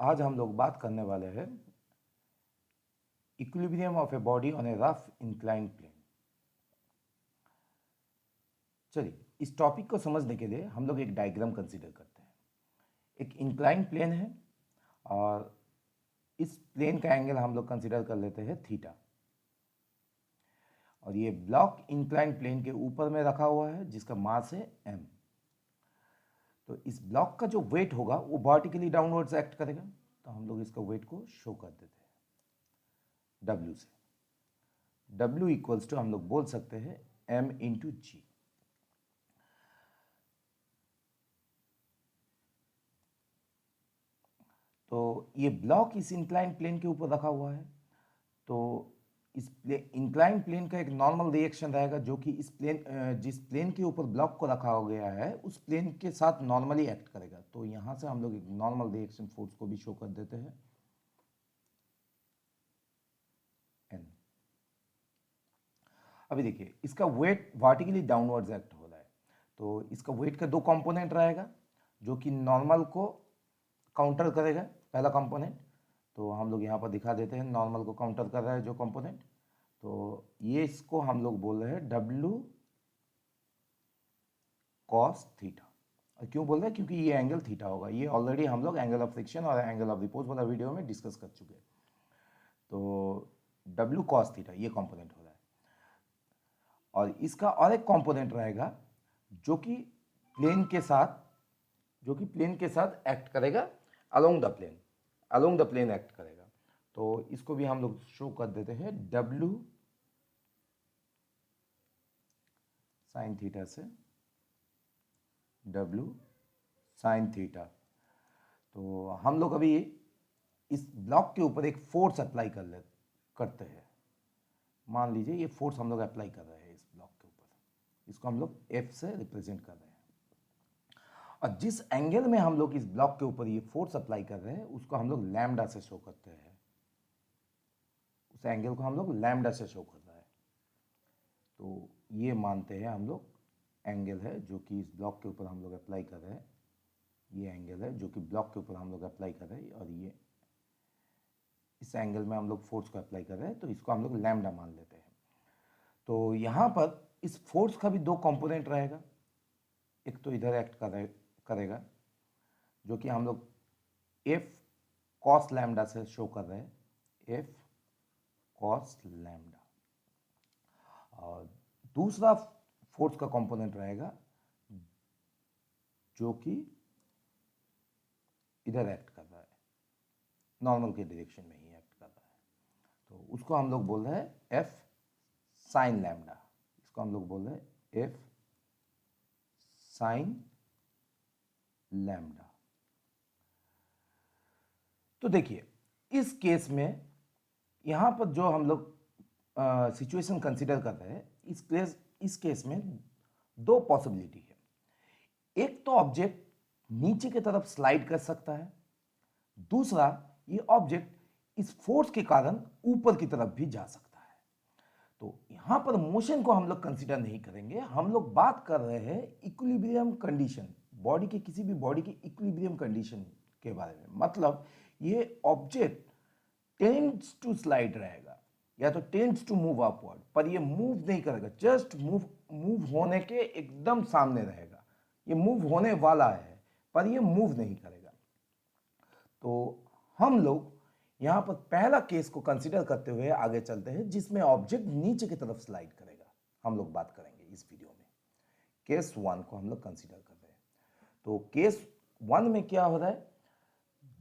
आज हम लोग बात करने वाले हैं equilibrium of a body on a rough inclined plane. चलिए, इस टॉपिक को समझने के लिए हम लोग एक डायग्राम कंसीडर करते हैं। एक इंक्लाइंड प्लेन है और इस प्लेन का एंगल हम लोग कंसीडर कर लेते हैं थीटा, और ये ब्लॉक इंक्लाइंड प्लेन के ऊपर में रखा हुआ है जिसका मास है m। तो इस ब्लॉक का जो वेट होगा वो वर्टिकली डाउनवर्ड्स एक्ट करेगा, तो हम लोग इसका वेट को शो कर देते हैं W से। W इक्वल्स टू हम लोग बोल सकते हैं m इंटू जी। तो ये ब्लॉक इस इंक्लाइंड प्लेन के ऊपर रखा हुआ है, तो इस इंक्लाइंड प्लेन का एक नॉर्मल रिएक्शन रहेगा जो कि इस प्लेन जिस प्लेन के ऊपर ब्लॉक को रखा हो गया है उस प्लेन के साथ नॉर्मली एक्ट करेगा। तो यहाँ से हम लोग एक नॉर्मल रिएक्शन फोर्स को भी शो कर देते हैं n। अभी देखिए, इसका वेट वर्टिकली डाउनवर्ड्स एक्ट हो रहा है, तो इसका वेट का दो कंपोनेंट रहेगा जो कि नॉर्मल को काउंटर करेगा। पहला कंपोनेंट तो हम लोग यहाँ पर दिखा देते हैं, नॉर्मल को काउंटर कर रहा है जो कंपोनेंट, तो ये इसको हम लोग बोल रहे हैं W कॉस थीटा। और क्यों बोल रहे हैं? क्योंकि ये एंगल थीटा होगा। ये ऑलरेडी हम लोग एंगल ऑफ फ्रिक्शन और एंगल ऑफ रिपोज वाला वीडियो में डिस्कस कर चुके हैं। तो W कॉस थीटा ये कंपोनेंट हो रहा है, और इसका और एक कंपोनेंट रहेगा जो कि प्लेन के साथ एक्ट करेगा अलोंग द प्लेन एक्ट करेगा। तो इसको भी हम लोग शो कर देते हैं W साइन थीटा से W साइन थीटा। तो हम लोग अभी इस ब्लॉक के ऊपर एक फोर्स अप्लाई करते हैं। मान लीजिए ये फोर्स हम लोग अप्लाई कर रहे हैं इस ब्लॉक के ऊपर, इसको हम लोग F से रिप्रेजेंट कर रहे हैं, और जिस एंगल में हम लोग इस ब्लॉक के ऊपर ये फोर्स अप्लाई कर रहे हैं उसको हम लोग लैम्डा से शो करते हैं। उस एंगल को हम लोग लैम्डा से शो कर रहा है। तो ये मानते हैं हम लोग एंगल है जो कि इस ब्लॉक के ऊपर हम लोग अप्लाई कर रहे हैं। ये एंगल है जो कि ब्लॉक के ऊपर हम लोग अप्लाई कर रहे हैं, और ये इस एंगल में हम लोग फोर्स को अप्लाई कर रहे हैं, तो इसको हम लोग लैम्डा मान लेते हैं। तो यहाँ पर इस फोर्स का भी दो कंपोनेंट रहेगा, एक तो इधर एक्ट करेगा जो कि हम लोग F कॉस लैम्डा से शो कर रहे हैं, F कॉस लैम्डा, और दूसरा फोर्स का कंपोनेंट रहेगा जो कि इधर एक्ट कर रहा है, नॉर्मल के डायरेक्शन में ही एक्ट कर रहा है। तो उसको हम लोग बोल रहे हैं F साइन लैम्डा, इसको हम लोग बोल रहे हैं F साइन लैम्डा। तो देखिए, इस केस में यहाँ पर जो हम लोग सिचुएशन कंसीडर कर रहे हैं, इस केस में दो पॉसिबिलिटी है। एक तो ऑब्जेक्ट नीचे की तरफ स्लाइड कर सकता है, दूसरा ये ऑब्जेक्ट इस फोर्स के कारण ऊपर की तरफ भी जा सकता है। तो यहां पर मोशन को हम लोग कंसीडर नहीं करेंगे, हम लोग बात कर रहे हैं इक्विलिब्रियम कंडीशन, बॉडी के किसी भी बॉडी की इक्विलिब्रियम कंडीशन के बारे में। मतलब ये ऑब्जेक्ट टेंड्स टू स्लाइड रहेगा या तो टेंड्स टू मूव अपवर्ड, पर ये मूव नहीं करेगा, जस्ट मूव होने के एकदम सामने रहेगा। ये मूव होने वाला है पर ये मूव नहीं करेगा। तो हम लोग यहां पर पहला केस को कंसीडर करते हुए आगे चलते हैं जिसमें ऑब्जेक्ट नीचे की तरफ स्लाइड करेगा। हम लोग बात करेंगे इस वीडियो में केस 1 को हम लोग कंसीडर कर रहे हैं। तो केस 1 में क्या हो रहा है?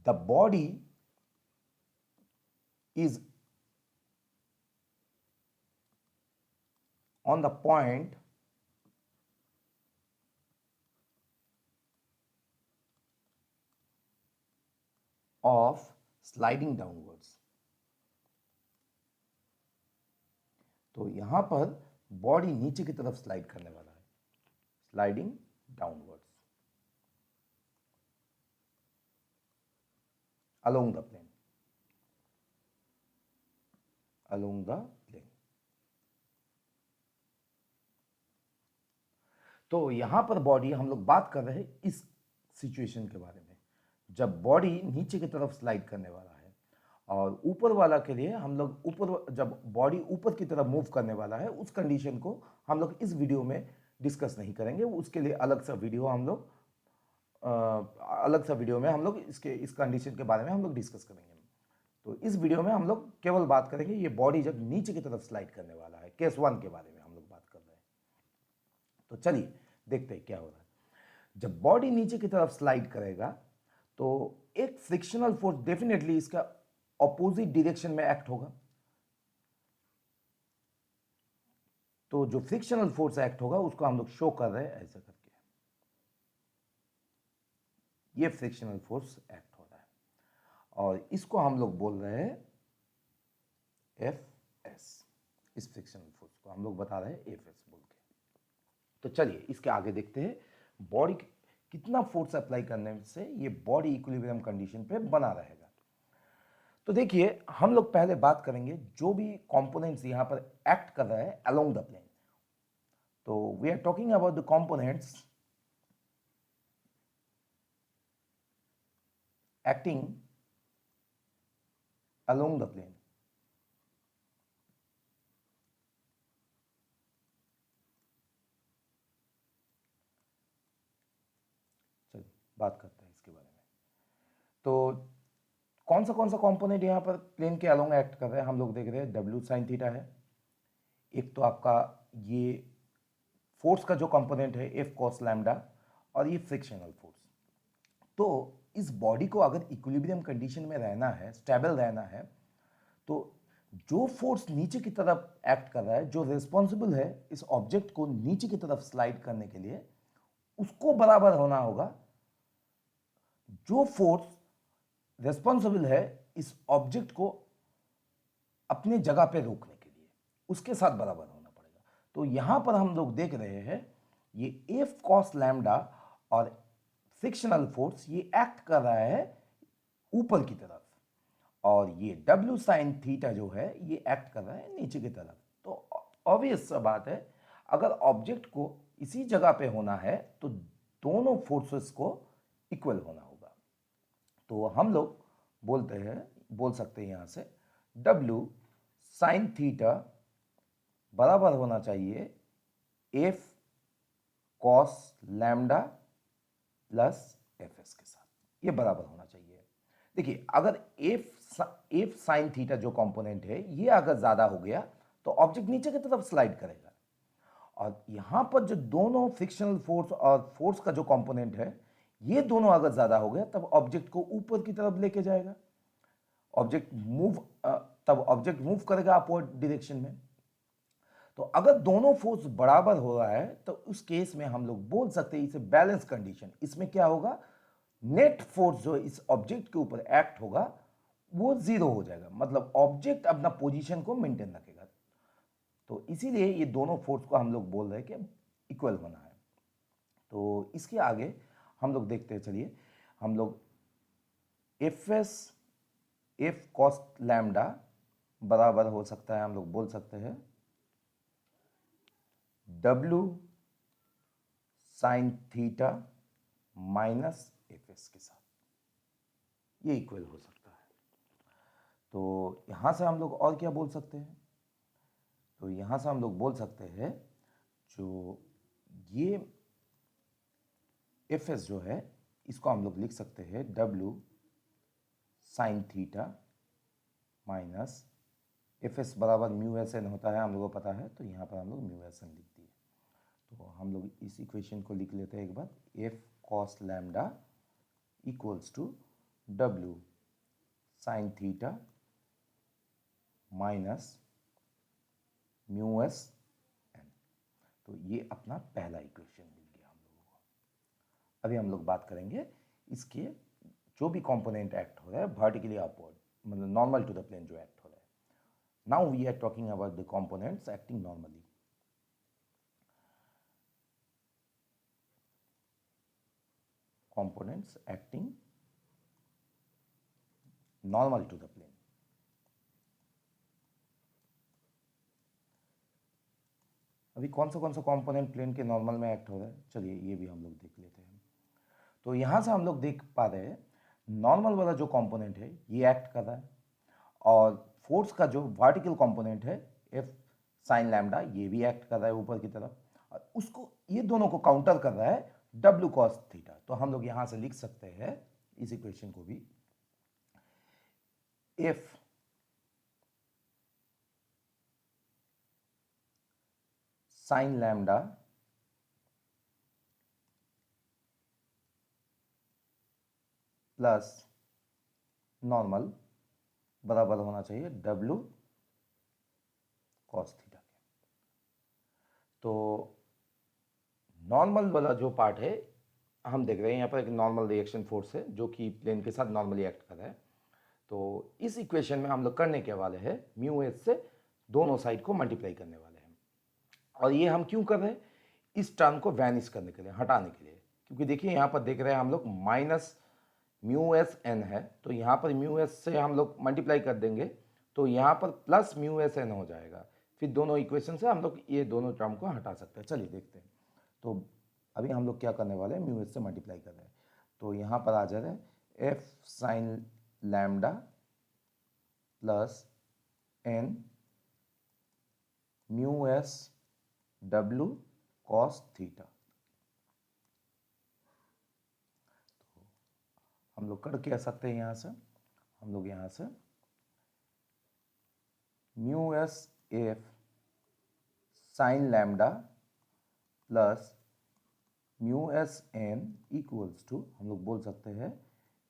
The body is on the point of sliding downwards। तो यहां पर बॉडी नीचे की तरफ स्लाइड करने वाला है, sliding downwards along the plane, along the plane। तो यहां पर बॉडी हम लोग बात कर रहे हैं इस सिचुएशन के बारे में। जब बॉडी नीचे की तरफ स्लाइड करने वाला है, और ऊपर वाला के लिए हम लोग ऊपर, जब बॉडी ऊपर की तरफ मूव करने वाला है, उस कंडीशन को हम लोग इस वीडियो में डिस्कस नहीं करेंगे। उसके लिए अलग सा वीडियो हम लोग हम लोग इस कंडीशन के बारे में हम लोग डिस्कस करेंगे। तो इस वीडियो में हम लोग केवल बात करेंगे ये बॉडी जब नीचे की तरफ स्लाइड करने वाला है, केस 1 के बारे में हम लोग बात कर रहे हैं। तो चलिए देखते हैं क्या हो रहा है। जब बॉडी नीचे की तरफ स्लाइड करेगा तो एक फ्रिक्शनल फोर्स डेफिनेटली इसका ऑपोजिट डायरेक्शन में एक्ट होगा। तो जो फ्रिक्शनल फोर्स एक्ट होगा उसको हम लोग शो कर रहे हैं ऐसे करके, ये फ्रिक्शनल फोर्स एक्ट हो रहा है, और इसको हम लोग बोल रहे हैं एफ एस। इस फ्रिक्शनल फोर्स को हम लोग बता रहे हैं एफ एस बोल के। तो चलिए इसके आगे देखते हैं बॉडी कितना फोर्स अप्लाई करने से ये बॉडी इक्विलिब्रियम कंडीशन पे बना रहेगा। तो देखिए हम लोग पहले बात करेंगे जो भी कंपोनेंट्स यहां पर एक्ट कर रहे हैं अलोंग द प्लेन। तो we are talking about the components acting along the plane. चलिए बात करते हैं इसके बारे में। तो कौन सा कंपोनेंट यहां पर प्लेन के अलोंग एक्ट कर रहे हैं हम लोग देख रहे हैं, डब्ल्यू साइन थीटा है। एक तो आपका ये फोर्स का जो कंपोनेंट है एफ कॉस लैम्डा, और ये फ्रिक्शनल फोर्स। तो इस बॉडी को अगर इक्विलिब्रियम कंडीशन में रहना है, स्टेबल रहना है, तो जो फोर्स नीचे की तरफ एक्ट कर रहा है, जो रिस्पॉन्सिबल है इस ऑब्जेक्ट को नीचे की तरफ स्लाइड करने के लिए, उसको बराबर होना होगा जो फोर्स रिस्पॉन्सिबल है इस ऑब्जेक्ट को अपने जगह पे रोकने के लिए, उसके साथ बराबर होना पड़ेगा। तो यहां पर हम लोग देख रहे हैं ये एफ कॉस लैम्डा और फ्रिक्शनल फोर्स ये एक्ट कर रहा है ऊपर की तरफ, और ये डब्ल्यू साइन थीटा जो है ये एक्ट कर रहा है नीचे की तरफ। तो ऑब्वियस सा बात है, अगर ऑब्जेक्ट को इसी जगह पे होना है तो दोनों फोर्सेस को इक्वल होना होगा। तो हम लोग बोल सकते हैं यहां से डब्ल्यू साइन थीटा बराबर होना चाहिए F cos lambda plus F S के साथ, ये बराबर होना चाहिए। देखिए अगर एफ साइन थीटा जो कंपोनेंट है ये अगर ज्यादा हो गया तो ऑब्जेक्ट नीचे की तरफ स्लाइड करेगा, और यहां पर जो दोनों फ्रिक्शनल फोर्स और फोर्स का जो कंपोनेंट है ये दोनों अगर ज्यादा हो गया तब ऑब्जेक्ट को ऊपर की तरफ लेके जाएगा, तब ऑब्जेक्ट मूव करेगा अपवर्ड डायरेक्शन में। तो अगर दोनों फोर्स बराबर हो रहा है तो उस केस में हम लोग बोल सकते हैं इसे बैलेंस कंडीशन। इसमें क्या होगा, नेट फोर्स जो इस ऑब्जेक्ट के ऊपर एक्ट होगा वो जीरो हो जाएगा, मतलब ऑब्जेक्ट अपना पोजीशन को मेंटेन रखेगा। तो इसीलिए ये दोनों फोर्स को हम लोग बोल रहे हैं कि इक्वल होना है। तो इसके आगे हम लोग देखते हैं, चलिए हम लोग एफ कॉस लैम्डा बराबर हो सकता है, हम लोग बोल सकते हैं W sine theta minus F S के साथ, ये इक्वल हो सकता है। तो यहां से हम लोग और क्या बोल सकते हैं, तो यहां से हम लोग बोल सकते हैं जो ये एफ एस जो है इसको हम लोग लिख सकते हैं W sine theta minus F S बराबर म्यू एस एन होता है, हम लोगों को पता है, तो यहाँ पर हम लोग म्यू एस एन लिख दिए। तो हम लोग इस इक्वेशन को लिख लेते हैं एक बार, F cos lambda equals to W sine theta minus mu S N. तो ये अपना पहला इक्वेशन मिल गया हम लोगों को। अभी हम लोग बात करेंगे इसके जो भी कंपोनेंट एक्ट हो रहा है वर्टिकली अपवर्ड, मतलब नॉर्मल टू द प्लेन जो एक्ट हो रहा है। Now we are talking about the components acting normally. components acting normal to the plane। अभी कौन सा कंपोनेंट प्लेन के नॉर्मल में एक्ट हो रहा है, चलिए ये भी हम लोग देख लेते हैं। तो यहां से हम लोग देख पा रहे हैं नॉर्मल वाला जो कंपोनेंट है ये एक्ट कर रहा है, और फोर्स का जो वर्टिकल कंपोनेंट है एफ साइन लैम्डा ये भी एक्ट कर रहा है ऊपर की तरफ, और उसको ये दोनों को काउंटर कर रहा है डब्ल्यू कॉस थीटा। तो हम लोग यहां से लिख सकते हैं इस इक्वेशन को भी, F sine lambda plus normal बराबर होना चाहिए डब्ल्यू कॉस थीटा के। तो नॉर्मल वाला जो पार्ट है हम देख रहे हैं यहाँ पर एक नॉर्मल रिएक्शन फोर्स है जो कि प्लेन के साथ नॉर्मली एक्ट कर रहा है। तो इस इक्वेशन में हम लोग करने के वाले हैं म्यू एस से दोनों साइड को मल्टीप्लाई करने वाले हैं। और ये हम क्यों कर रहे हैं? इस टर्म को वैनिश करने के लिए, हटाने के लिए। क्योंकि देखिए यहाँ पर देख रहे हैं हम लोग माइनस म्यू एस एन है, तो यहाँ पर म्यू एस से हम लोग मल्टीप्लाई कर देंगे तो यहाँ पर प्लस म्यू एस एन हो जाएगा। फिर दोनों इक्वेशन से हम लोग ये दोनों टर्म को हटा सकते हैं। चलिए देखते हैं। तो अभी हम लोग क्या करने वाले हैं, म्यू एस से मल्टीप्लाई कर रहे हैं। तो यहाँ पर आ जा रहे हैं F sine lambda plus N mu S W cos theta. तो हम लोग कर क्या सकते हैं, यहाँ से हम लोग यहाँ से mu S F sine lambda plus mu S N equals to हम लोग बोल सकते हैं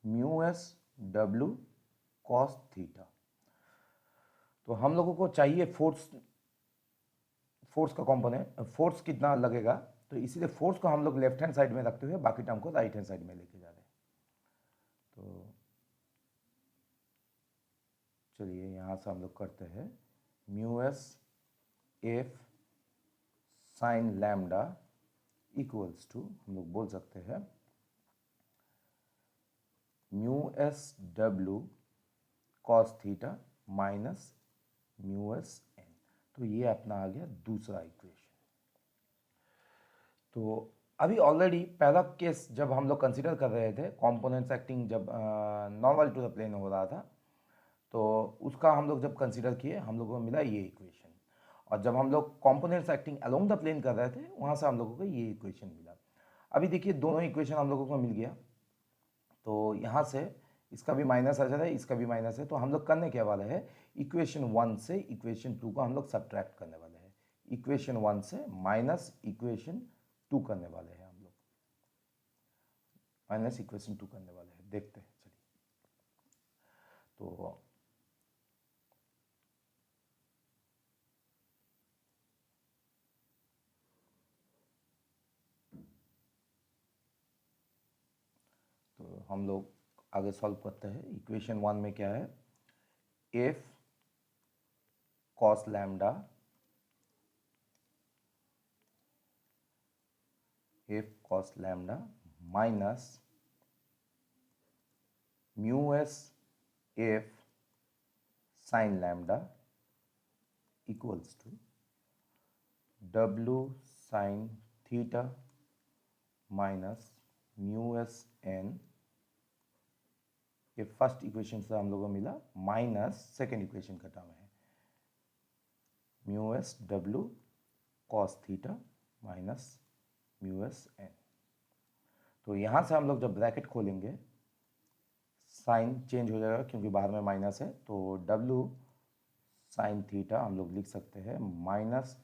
mu S W cos theta. तो हम लोगों को चाहिए फोर्स का कंपोनेंट, फोर्स कितना लगेगा, तो इसीलिए फोर्स को हम लोग लेफ्ट हैंड साइड में रखते हुए बाकी टर्म को राइट हैंड साइड में लेके जा रहे हैं। तो चलिए यहाँ से हम लोग करते हैं mu S F sine lambda equals to हम लोग बोल सकते हैं mu S W cos theta minus mu S N. तो ये अपना आ गया दूसरा इक्वेशन। तो अभी ऑलरेडी पहला केस जब हम लोग कंसीडर कर रहे थे कंपोनेंट्स एक्टिंग जब नॉर्मल टू द प्लेन हो रहा था, तो उसका हम लोग जब कंसीडर किए हम लोगों को मिला ये इक्वेशन। और जब हम लोग components acting along the plane कर रहे थे वहाँ से हम लोगों को ये इक्वेशन मिला। अभी देखिए दोनों इक्वेशन हम लोगों को मिल गया, तो यहाँ से इसका भी माइनस आ जा रहा है, इसका भी माइनस है। तो हम लोग करने क्या वाले हैं, इक्वेशन 1 से इक्वेशन 2 को हम लोग सब्ट्रैक्ट करने वाले हैं। इक्वेशन 1 से माइनस इक्वेशन 2 करने वाले हैं हम लोग, माइनस इक्वेशन 2 करने वाले हैं। देखते हैं चलिए। तो हम लोग आगे सॉल्व करते हैं। इक्वेशन 1 में क्या है, F cos lambda minus mu S F sine lambda equals to W sine theta minus mu S N. ये फर्स्ट इक्वेशन से हम लोगों को मिला, माइनस सेकेंड इक्वेशन का टर्म है mu S W cos theta minus mu S N. तो यहाँ से हम लोग जब ब्रैकेट खोलेंगे साइन चेंज हो जाएगा क्योंकि बाहर में माइनस है, तो डब्ल्यू साइन थीटा हम लोग लिख सकते हैं minus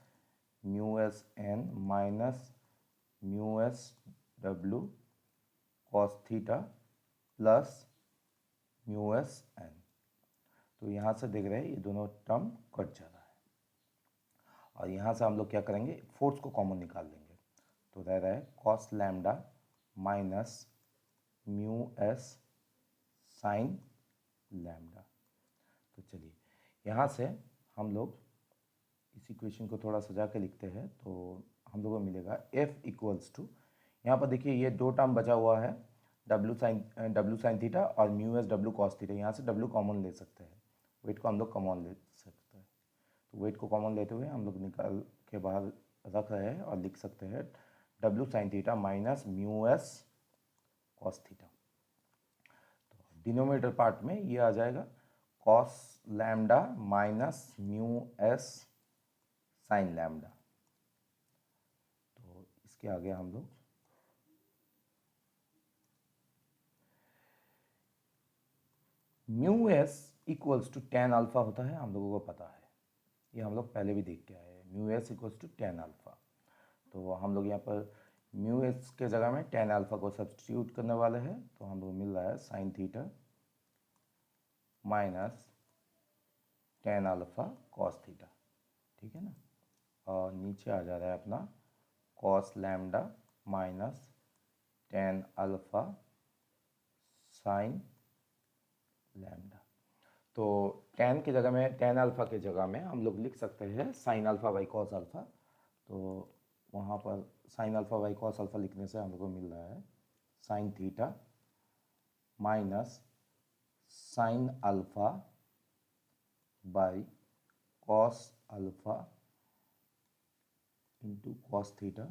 mu S N minus mu S W cos theta plus mu S N. तो यहाँ से देख रहे हैं ये दोनों टर्म कट जा रहा है। और यहाँ से हम लोग क्या करेंगे, फोर्स को कॉमन निकाल लेंगे। तो रह रहा है cos lambda minus mu S sine lambda. तो चलिए यहाँ से हम लोग इस इक्वेशन को थोड़ा सजा के लिखते हैं। तो हम लोगों को मिलेगा एफ इक्वल्स टू, यहाँ पर देखिए ये दो टर्म बचा हुआ है डब्ल्यू साइन थीटा और mu S W cos theta. यहाँ से डब्ल्यू कॉमन ले सकते हैं, वेट को हम लोग कॉमन ले सकते हैं। तो वेट को कॉमन लेते हुए हम लोग निकाल के बाहर रख रहे हैं और लिख सकते हैं W sine theta minus mu S cos theta. तो डिनोमिनेटर पार्ट में ये आ जाएगा cos lambda minus mu S sine lambda. तो इसके आगे हम लोग mu S equals to tan alpha होता है, हम लोगों को पता है, ये हम लोग पहले भी देख के आए हैं। Mu S equals to tan alpha, तो हम लोग यहाँ पर म्यू एस के जगह में टेन अल्फा को सब्सटीट्यूट करने वाले हैं, तो हम लोग मिल रहा है sign theta minus tan alpha cos theta, ठीक है ना। और नीचे आ जा रहा है अपना cos lambda minus tan alpha sign lambda. तो टेन की जगह में, टेन अल्फा की जगह में हम लोग लिख सकते हैं sine alpha by cos alpha. तो वहाँ पर sine alpha by cos alpha लिखने से हम लोग को मिल रहा है sign theta minus sine alpha by cos alpha into cos theta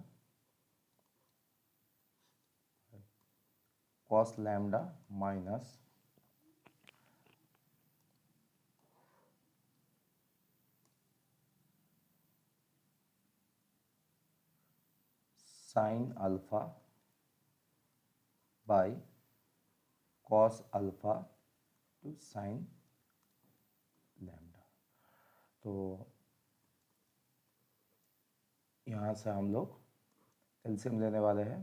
cos lambda minus sine alpha by cos alpha two sign lambda. तो यहाँ से हम लोग एलसीएम लेने वाले हैं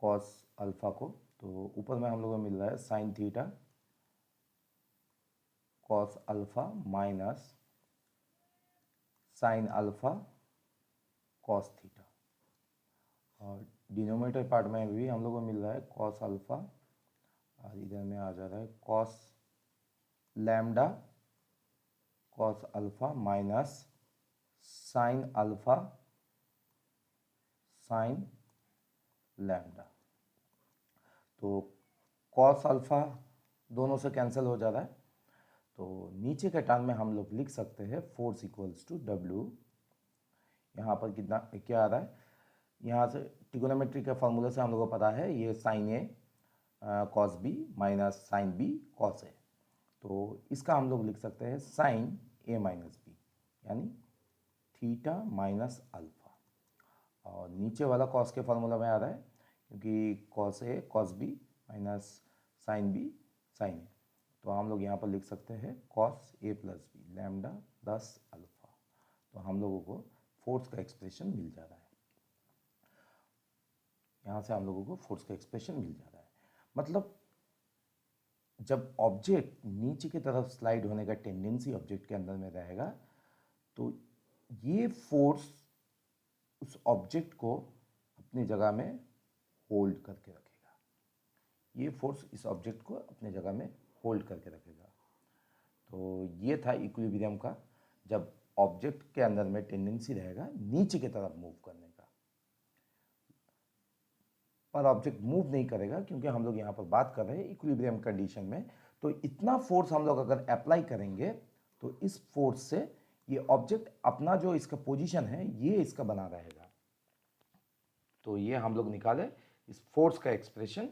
कॉस अल्फा को, तो ऊपर में हम लोगों को मिल रहा है sine theta cos alpha minus sine alpha cos theta, और डिनोमिनेटर पार्ट में भी हम लोगों को मिल रहा है कॉस अल्फा, और इधर में आ जा रहा है cos lambda cos alpha minus sine alpha sign lambda. तो कॉस अल्फा दोनों से कैंसिल हो जा रहा है, तो नीचे के टर्म में हम लोग लिख सकते हैं फोर्स इक्वल्स टू डब्ल्यू। यहाँ पर कितना क्या आ रहा है, यहाँ से ट्रिगोनोमेट्री के फॉर्मूले से हम लोगों को पता है ये sine A cos B minus sine B cos A, तो इसका हम लोग लिख सकते हैं साइन ए माइनस बी यानी थीटा माइनस अल्फा, और नीचे वाला कॉस के फॉर्मूला में आ रहा है क्योंकि cos A cos B minus sine B sine A, तो हम लोग यहाँ पर लिख सकते हैं cos A plus B lambda plus alpha. तो हम लोगों को फोर्स का एक्सप्रेशन मिल जा रहा है, यहाँ से हम लोगों को फोर्स का एक्सप्रेशन मिल जा रहा है। मतलब जब ऑब्जेक्ट नीचे की तरफ स्लाइड होने का टेंडेंसी ऑब्जेक्ट के अंदर में रहेगा, तो ये फोर्स उस ऑब्जेक्ट को अपनी जगह में होल्ड करके रखेगा, ये फोर्स इस ऑब्जेक्ट को अपने जगह में होल्ड करके रखेगा। तो ये था इक्विलिब्रियम का, जब ऑब्जेक्ट के अंदर में टेंडेंसी रहेगा नीचे की तरफ मूव करने का, पर ऑब्जेक्ट मूव नहीं करेगा क्योंकि हम लोग यहाँ पर बात कर रहे हैं इक्विलिब्रियम कंडीशन में। तो इतना फोर्स हम लोग अगर अप्लाई करेंगे तो इस फोर्स से ये ऑब्जेक्ट अपना जो इसका पोजीशन है ये इसका बना रहेगा। तो ये हम लोग निकाले इस फोर्स का एक्सप्रेशन,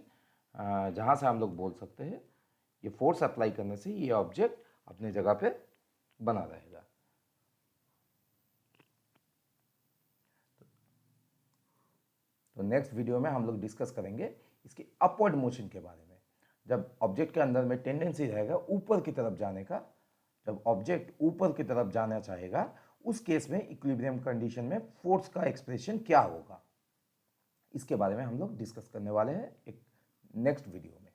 जहाँ से हम लोग बोल सकते हैं ये फोर्स अप्लाई करने से ये ऑब्जेक्ट अपने जगह पे बना रहेगा। तो नेक्स्ट वीडियो में हम लोग डिस्कस करेंगे इसके अपवर्ड मोशन के बारे में, जब ऑब्जेक्ट के अंदर में टेंडेंसी रहेगा ऊपर की तरफ जाने का, जब ऑब्जेक्ट ऊपर की तरफ जाना चाहेगा उस केस में इक्विलिब्रियम कंडीशन में फोर्स का एक्सप्रेशन क्या होगा, इसके बारे में हम लोग डिस्कस करने वाले हैं एक नेक्स्ट वीडियो में।